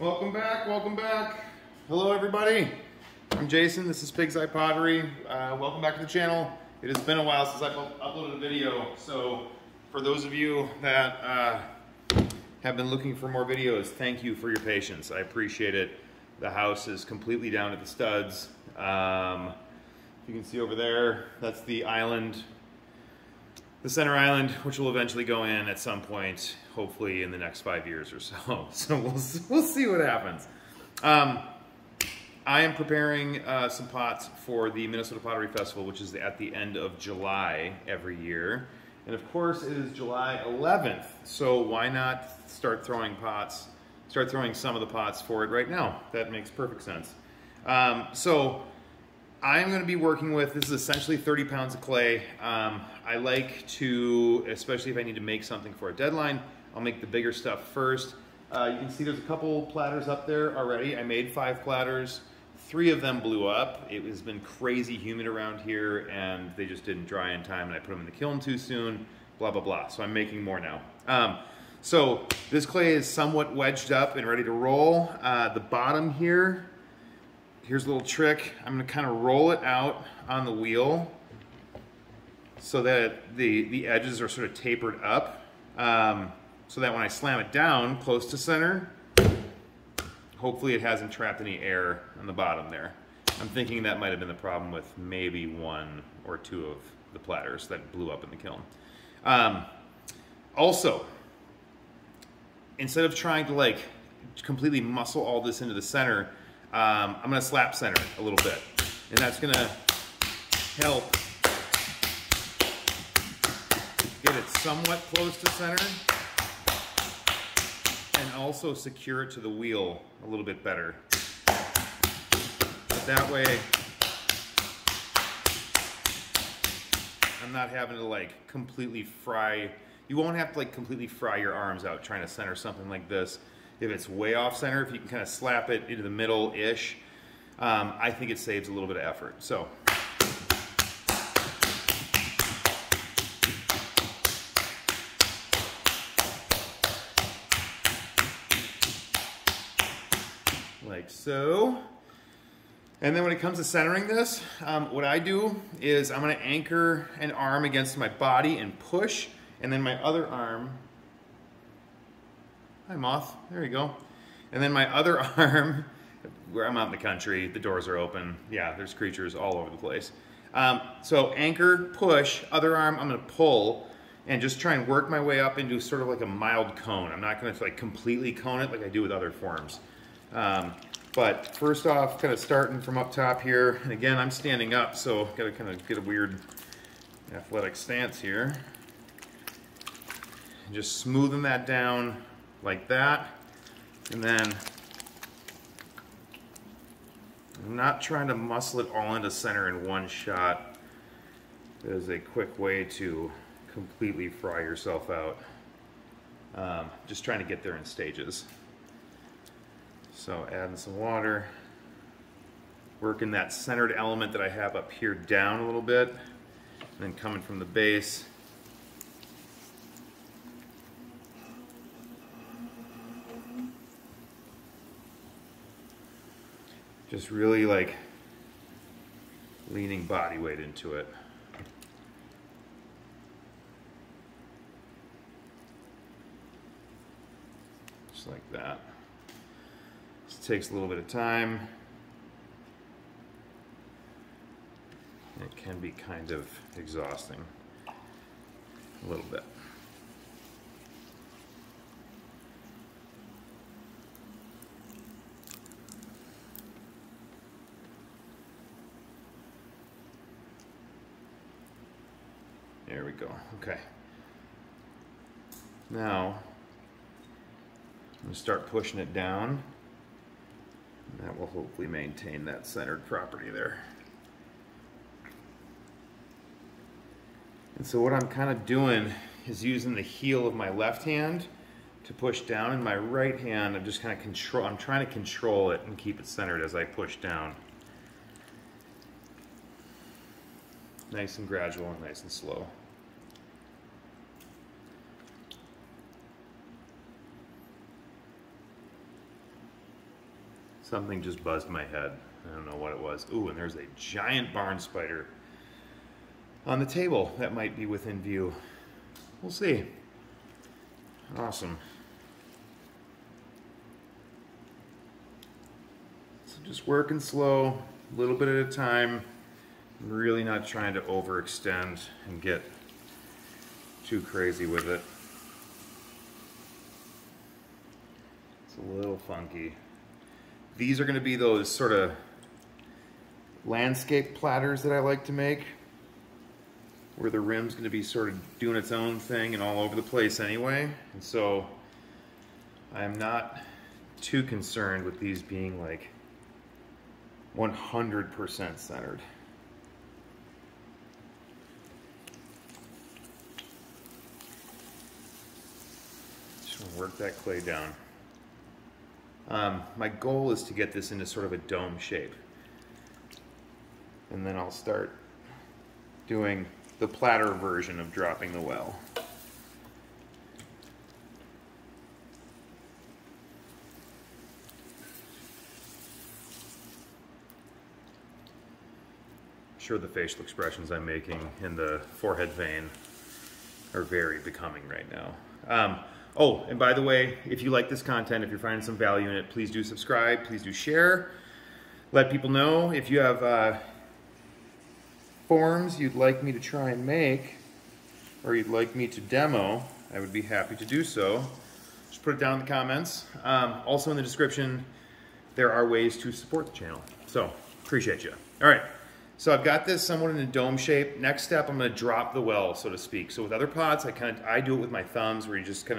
Welcome back, welcome back. Hello everybody. I'm Jason, this is Pig's Eye Pottery. Welcome back to the channel. It has been a while since I've uploaded a video, so for those of you that have been looking for more videos, thank you for your patience. I appreciate it. The house is completely down at the studs. You can see over there, that's the island, the center island, which will eventually go in at some point, hopefully in the next 5 years or so. So we'll see what happens. I am preparing some pots for the Minnesota Pottery Festival, which is at the end of July every year. And of course it is July 11th, so why not start throwing some of the pots for it right now? That makes perfect sense. So I'm going to be working with, this is essentially 30 pounds of clay. I like to, especially if I need to make something for a deadline, I'll make the bigger stuff first. You can see there's a couple platters up there already. I made 5 platters. 3 of them blew up. It has been crazy humid around here and they just didn't dry in time and I put them in the kiln too soon, blah, blah, blah. So I'm making more now. So this clay is somewhat wedged up and ready to roll. The bottom here, here's a little trick. I'm gonna kind of roll it out on the wheel so that the edges are sort of tapered up, so that when I slam it down close to center, hopefully it hasn't trapped any air on the bottom there. I'm thinking that might have been the problem with maybe 1 or 2 of the platters that blew up in the kiln. Also, instead of trying to like completely muscle all this into the center, I'm gonna slap center a little bit, and that's gonna help get it somewhat close to center and also secure it to the wheel a little bit better. But that way I'm not having to like completely fry. You won't have to like completely fry your arms out trying to center something like this. If it's way off center, if you can kind of slap it into the middle-ish, I think it saves a little bit of effort. So, like so. And then when it comes to centering this, what I do is I'm gonna anchor an arm against my body and push, and then my other arm, hi moth, there you go. And then my other arm, where I'm out in the country, the doors are open. Yeah, there's creatures all over the place. So anchor, push, other arm, I'm gonna pull and just try and work my way up into sort of like a mild cone. I'm not gonna like completely cone it like I do with other forms. But first off, kind of starting from up top here, and again, I'm standing up, so gotta kind of get a weird athletic stance here. And just smoothing that down like that, and then I'm not trying to muscle it all into center in one shot. There's a quick way to completely fry yourself out. Just trying to get there in stages. So adding some water, working that centered element that I have up here down a little bit, and then coming from the base. Just really like leaning body weight into it. Just like that. This takes a little bit of time. It can be kind of exhausting, a little bit. There we go. Okay. Now, I'm going to start pushing it down. And that will hopefully maintain that centered property there. And so what I'm kind of doing is using the heel of my left hand to push down, and my right hand, I'm just kind of I'm trying to control it and keep it centered as I push down. Nice and gradual and nice and slow. Something just buzzed my head. I don't know what it was. Ooh, and there's a giant barn spider on the table that might be within view. We'll see. Awesome. So just working slow, a little bit at a time. I'm really not trying to overextend and get too crazy with it. It's a little funky. These are going to be those sort of landscape platters that I like to make, where the rim's going to be sort of doing its own thing and all over the place anyway. And so I'm not too concerned with these being like 100% centered. Just want to work that clay down. My goal is to get this into sort of a dome shape. And then I'll start doing the platter version of dropping the well. I'm sure the facial expressions I'm making in the forehead vein are very becoming right now. Oh, and by the way, if you like this content, if you're finding some value in it, please do subscribe, please do share. Let people know if you have forms you'd like me to try and make, or you'd like me to demo, I would be happy to do so. Just put it down in the comments. Also in the description, there are ways to support the channel. So, appreciate you. All right, so I've got this somewhat in a dome shape. Next step, I'm gonna drop the well, so to speak. So with other pots, I do it with my thumbs, where you just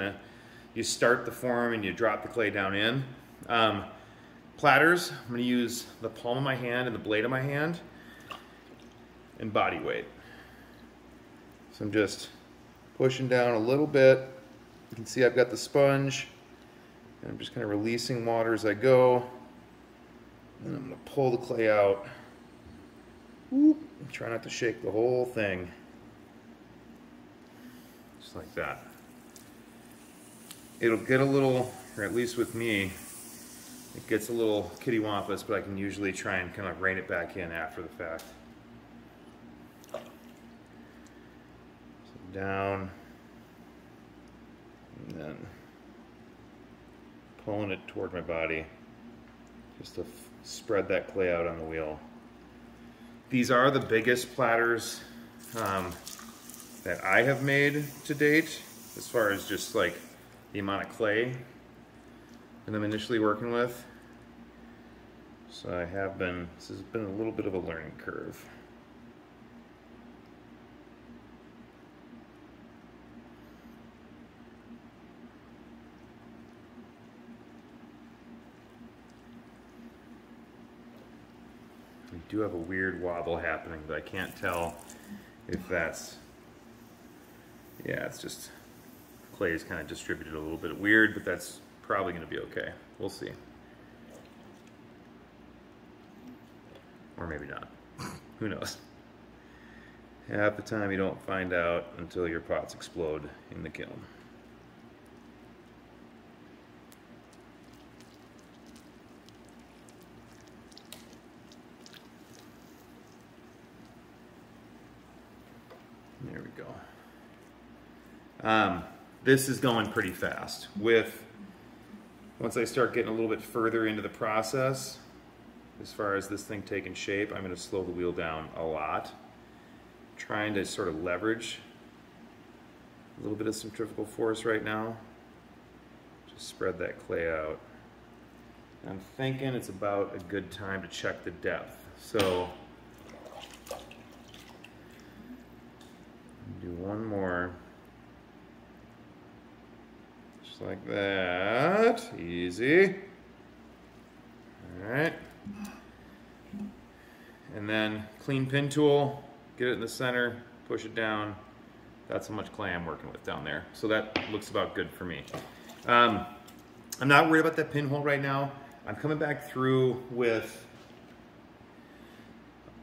you start the form and you drop the clay down in. Platters, I'm gonna use the palm of my hand and the blade of my hand, and body weight. So I'm just pushing down a little bit. You can see I've got the sponge, and I'm just kind of releasing water as I go. And I'm gonna pull the clay out. Whoop. Try not to shake the whole thing. Just like that. It'll get a little, or at least with me, it gets a little kittywampus, but I can usually try and kind of rein it back in after the fact. Down, and then pulling it toward my body just to spread that clay out on the wheel. These are the biggest platters that I have made to date, as far as just like the amount of clay that I'm initially working with. So this has been a little bit of a learning curve. We do have a weird wobble happening, but I can't tell if that's, yeah, it's just clay is kind of distributed a little bit weird, but that's probably going to be okay. We'll see. Or maybe not. Who knows? Half the time you don't find out until your pots explode in the kiln. There we go. This is going pretty fast. Once I start getting a little bit further into the process, as far as this thing taking shape, I'm going to slow the wheel down a lot, trying to sort of leverage a little bit of centrifugal force right now. Just spread that clay out. I'm thinking it's about a good time to check the depth. So do one more. Just like that. Easy. Alright. And then clean pin tool, get it in the center, push it down. That's how much clay I'm working with down there. So that looks about good for me. I'm not worried about that pinhole right now. I'm coming back through with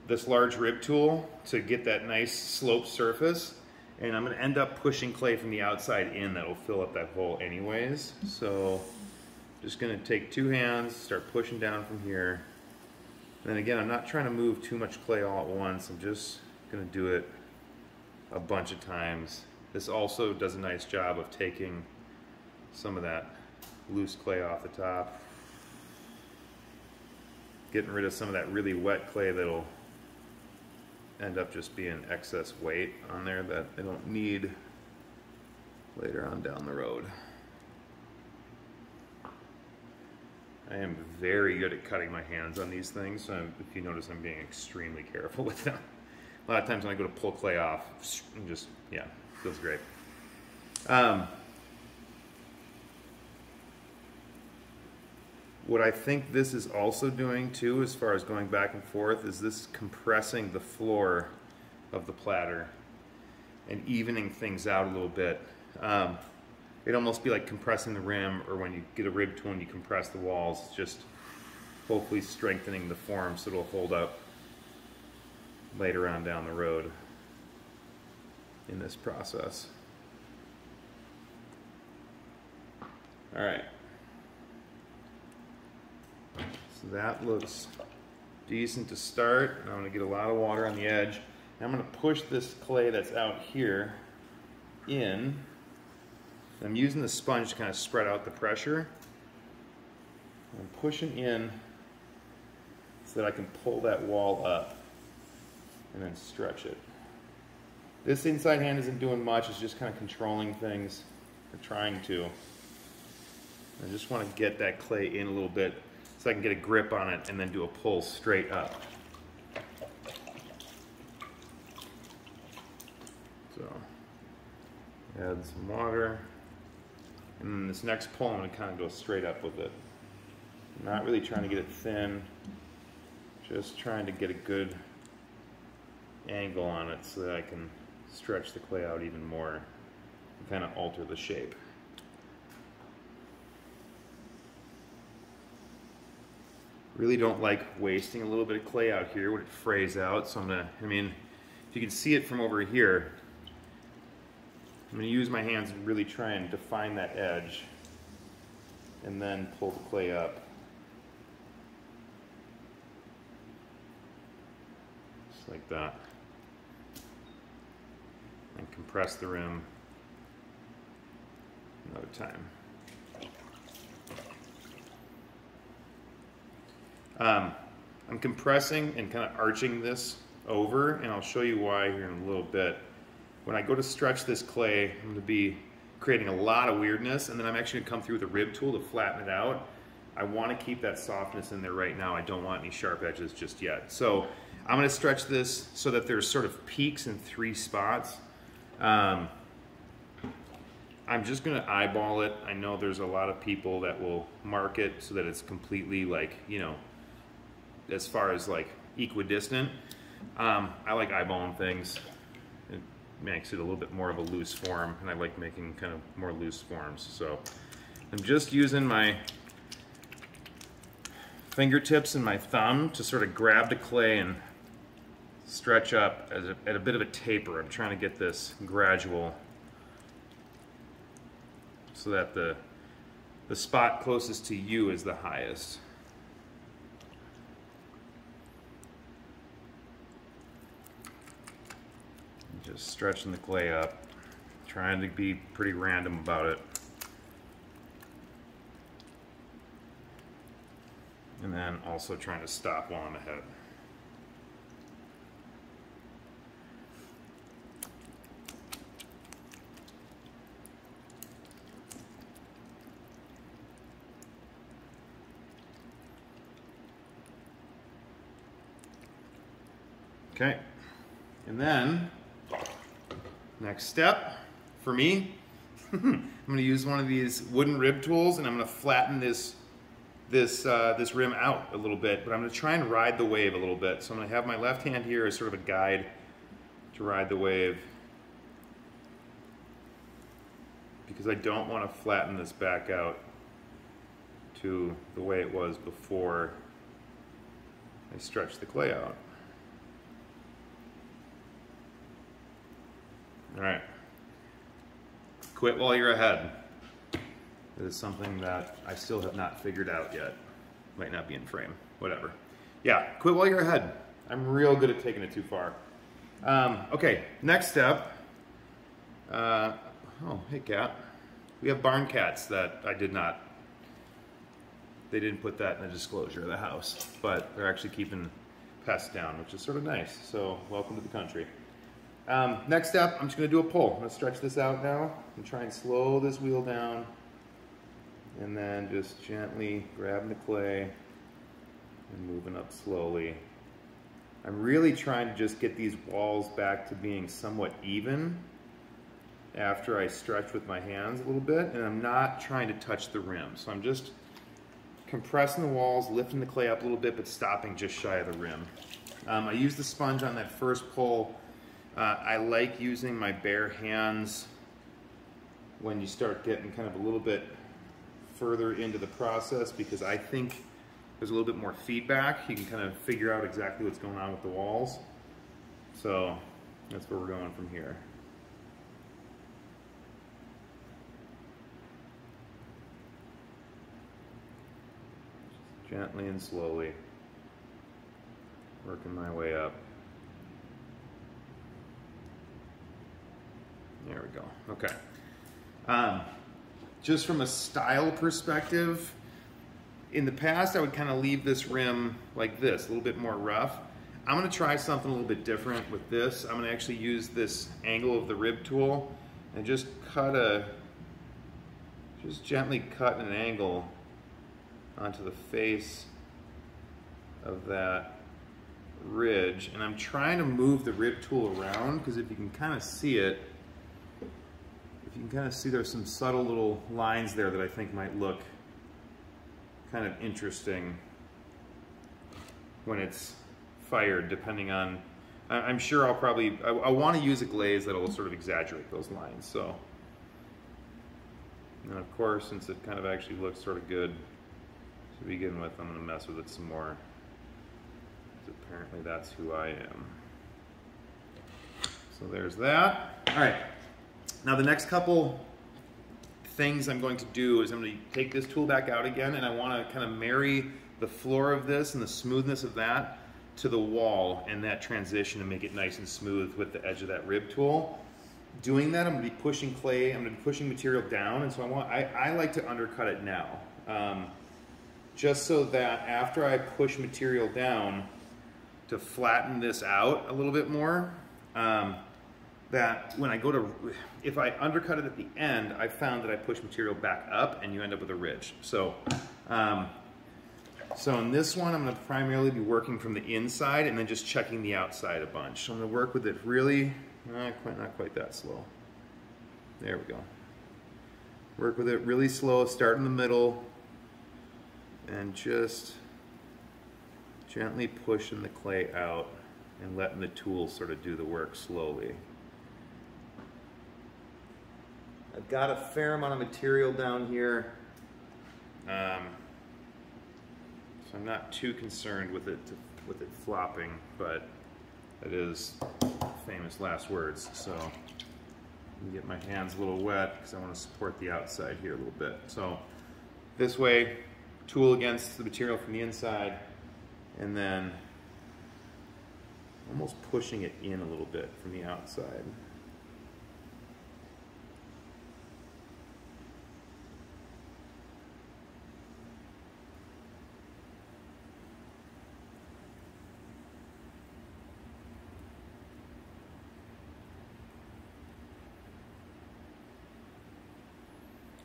this large rib tool to get that nice sloped surface. And I'm going to end up pushing clay from the outside in that'll fill up that hole anyways. So Just gonna take two hands, start pushing down from here. And then again, I'm not trying to move too much clay all at once. I'm just gonna do it a bunch of times. This also does a nice job of taking some of that loose clay off the top. Getting rid of some of that really wet clay that'll end up just being excess weight on there that I don't need later on down the road. I am very good at cutting my hands on these things, so if you notice I'm being extremely careful with them. A lot of times when I go to pull clay off, and just, yeah, feels great. What I think this is also doing too, as far as going back and forth, is this compressing the floor of the platter and evening things out a little bit. It'd almost be like compressing the rim, or when you get a rib tool and you compress the walls, it's just hopefully strengthening the form so it'll hold up later on down the road in this process. All right. So that looks decent to start. I'm going to get a lot of water on the edge. I'm going to push this clay that's out here in. I'm using the sponge to kind of spread out the pressure. I'm pushing in so that I can pull that wall up and then stretch it. This inside hand isn't doing much, it's just kind of controlling things, or trying to. I just want to get that clay in a little bit so I can get a grip on it and then do a pull straight up. So, add some water. And then this next pull, I'm going to kind of go straight up with it. I'm not really trying to get it thin, just trying to get a good angle on it so that I can stretch the clay out even more and kind of alter the shape. Really don't like wasting a little bit of clay out here when it frays out, so I'm going to, I mean, if you can see it from over here, I'm going to use my hands and really try and define that edge and then pull the clay up. Just like that. And compress the rim another time. I'm compressing and kind of arching this over, and I'll show you why here in a little bit. When I go to stretch this clay, I'm going to be creating a lot of weirdness, and then I'm actually going to come through with a rib tool to flatten it out. I want to keep that softness in there right now. I don't want any sharp edges just yet. So I'm going to stretch this so that there's sort of peaks in 3 spots. I'm just going to eyeball it. I know there's a lot of people that will mark it so that it's completely, like, you know, as far as like equidistant. I like eyeballing things. It makes it a little bit more of a loose form, and I like making kind of more loose forms. So I'm just using my fingertips and my thumb to sort of grab the clay and stretch up at a bit of a taper. I'm trying to get this gradual so that the spot closest to you is the highest. Just stretching the clay up, trying to be pretty random about it. And then also trying to stop while I'm ahead. Okay, and then next step for me, I'm going to use one of these wooden rib tools, and I'm going to flatten this rim out a little bit, but I'm going to try and ride the wave a little bit. So I'm going to have my left hand here as sort of a guide to ride the wave, because I don't want to flatten this back out to the way it was before I stretched the clay out. All right, quit while you're ahead. It is something that I still have not figured out yet. Might not be in frame, whatever. Yeah, quit while you're ahead. I'm real good at taking it too far. Okay, next step. Oh, hey cat. We have barn cats that I did not, they didn't put that in the disclosure of the house, but they're actually keeping pests down, which is sort of nice. So welcome to the country. Next step, I'm just gonna do a pull. I'm gonna stretch this out now and try and slow this wheel down, and then just gently grabbing the clay and moving up slowly. I'm really trying to just get these walls back to being somewhat even after I stretch with my hands a little bit, and I'm not trying to touch the rim. So I'm just compressing the walls, lifting the clay up a little bit, but stopping just shy of the rim. I used the sponge on that first pull. I like using my bare hands when you start getting kind of a little bit further into the process, because I think there's a little bit more feedback. You can kind of figure out exactly what's going on with the walls. So that's where we're going from here. Gently and slowly, working my way up. There we go. Okay. Just from a style perspective, in the past I would kind of leave this rim like this, a little bit more rough. I'm going to try something a little bit different with this. I'm going to actually use this angle of the rib tool and just gently cut an angle onto the face of that ridge. And I'm trying to move the rib tool around, because if you can kind of see it, there's some subtle little lines there that I think might look kind of interesting when it's fired, depending on, I'm sure I want to use a glaze that will sort of exaggerate those lines. So, and of course, since it kind of actually looks sort of good to begin with, I'm going to mess with it some more, because apparently that's who I am. So there's that. All right. Now the next couple things I'm going to do is I'm going to take this tool back out again, and I want to kind of marry the floor of this and the smoothness of that to the wall and that transition and make it nice and smooth with the edge of that rib tool. Doing that, I'm going to be pushing clay, I'm going to be pushing material down, and so I like to undercut it now. Just so that after I push material down to flatten this out a little bit more, that when I go to, if I undercut it at the end, I found that I push material back up and you end up with a ridge. So, so in this one, I'm going to primarily be working from the inside and then just checking the outside a bunch. So I'm going to work with it really, not quite that slow. There we go. Work with it really slow, start in the middle, and just gently pushing the clay out and letting the tool sort of do the work slowly. I've got a fair amount of material down here, so I'm not too concerned with it flopping, but it is famous last words. So I'm gonna get my hands a little wet because I want to support the outside here a little bit. So this way, tool against the material from the inside, and then almost pushing it in a little bit from the outside.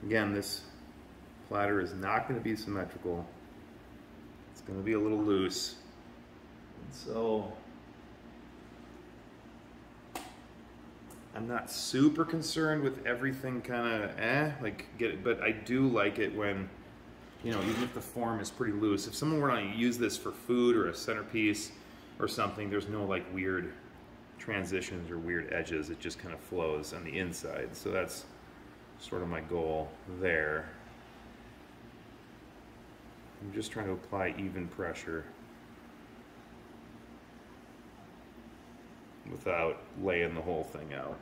Again, this platter is not going to be symmetrical. It's going to be a little loose. And so I'm not super concerned with everything kind of like get it, but I do like it when, you know, even if the form is pretty loose. If someone were to use this for food or a centerpiece or something, there's no like weird transitions or weird edges. It just kind of flows on the inside. So that's sort of my goal there. I'm just trying to apply even pressure without laying the whole thing out.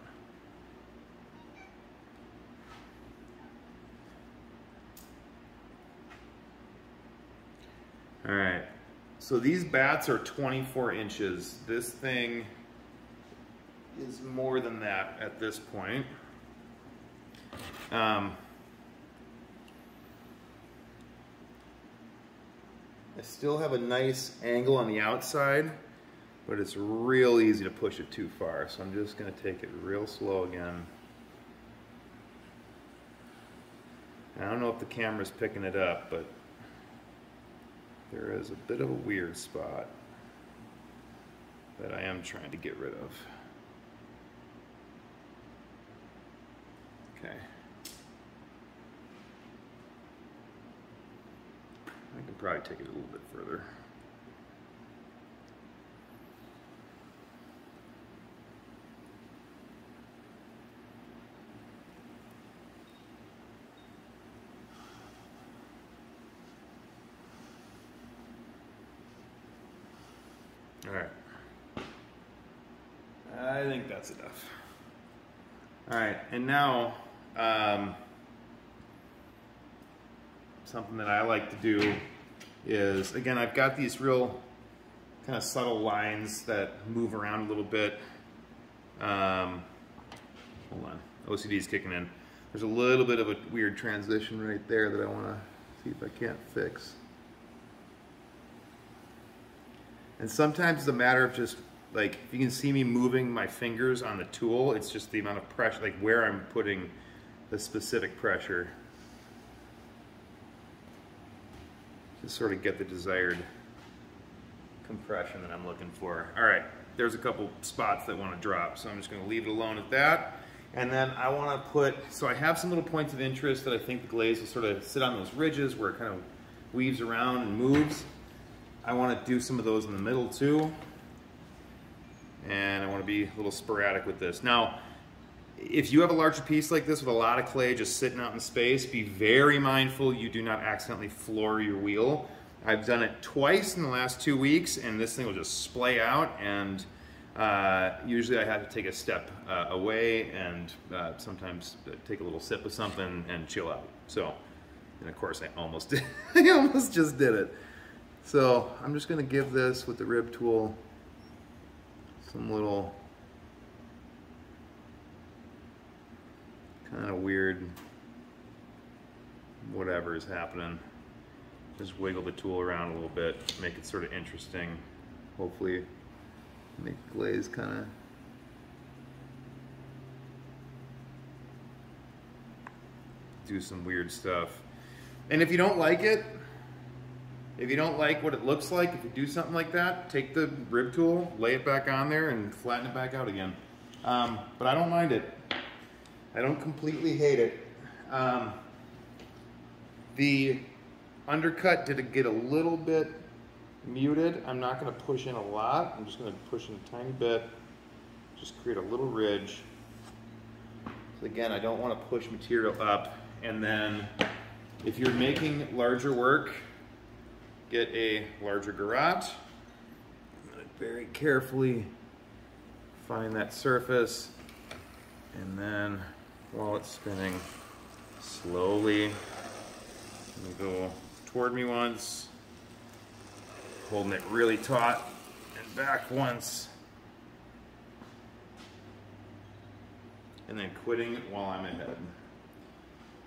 All right, so these bats are 24 inches. This thing is more than that at this point. I still have a nice angle on the outside, but it's real easy to push it too far. So I'm just gonna take it real slow again. I don't know if the camera's picking it up, but there is a bit of a weird spot that I am trying to get rid of. Okay. I can probably take it a little bit further. All right. I think that's enough. All right, and now something that I like to do is, again, I've got these real kind of subtle lines that move around a little bit. Hold on, OCD's kicking in. There's a little bit of a weird transition right there that I want to see if I can't fix. And sometimes it's a matter of just, like, if you can see me moving my fingers on the tool, it's just the amount of pressure, like where I'm putting the specific pressure to sort of get the desired compression that I'm looking for. All right, there's a couple spots that want to drop, so I'm just going to leave it alone at that. And then I want to put, so I have some little points of interest that I think the glaze will sort of sit on those ridges where it kind of weaves around and moves. I want to do some of those in the middle too. And I want to be a little sporadic with this. Now, if you have a larger piece like this with a lot of clay just sitting out in space, be very mindful you do not accidentally floor your wheel. I've done it twice in the last 2 weeks, and this thing will just splay out, and usually I have to take a step away and sometimes take a little sip of something and chill out. So, and of course I almost did. I almost just did it. So I'm just going to give this with the rib tool some little kind of weird whatever is happening. Just wiggle the tool around a little bit, make it sort of interesting. Hopefully make the glaze kind of do some weird stuff. And if you don't like it, if you don't like what it looks like, if you do something like that, take the rib tool, lay it back on there, and flatten it back out again. But I don't mind it. I don't completely hate it. The undercut did get a little bit muted. I'm not going to push in a lot. I'm just going to push in a tiny bit. Just create a little ridge. So again, I don't want to push material up. And then if you're making larger work, get a larger garrote. I'm going to very carefully find that surface, and then while it's spinning, slowly go toward me once, holding it really taut, and back once, and then quitting while I'm ahead.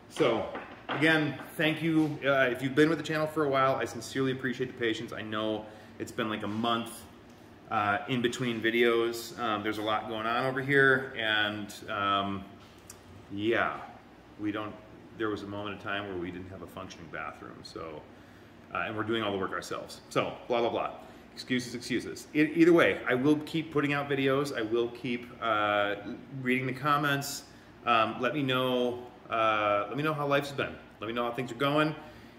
So again, thank you. If you've been with the channel for a while, I sincerely appreciate the patience. I know it's been like a month in between videos. There's a lot going on over here, and yeah, there was a moment in time where we didn't have a functioning bathroom, so, and we're doing all the work ourselves. So, blah, blah, blah. Excuses, excuses. Either way, I will keep putting out videos. I will keep reading the comments. Let me know how life's been. Let me know how things are going.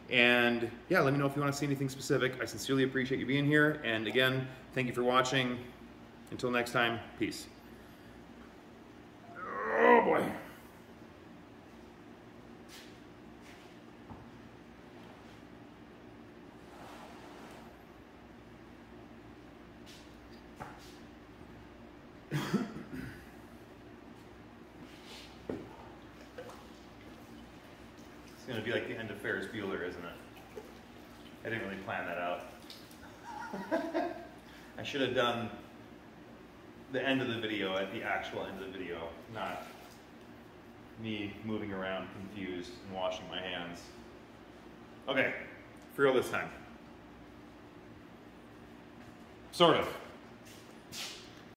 And yeah, let me know if you want to see anything specific. I sincerely appreciate you being here. And again, thank you for watching. Until next time, peace. Oh boy. It's going to be like the end of Ferris Bueller, isn't it? I didn't really plan that out. I should have done the end of the video at the actual end of the video, not me moving around confused and washing my hands. Okay, for real this time. Sort of.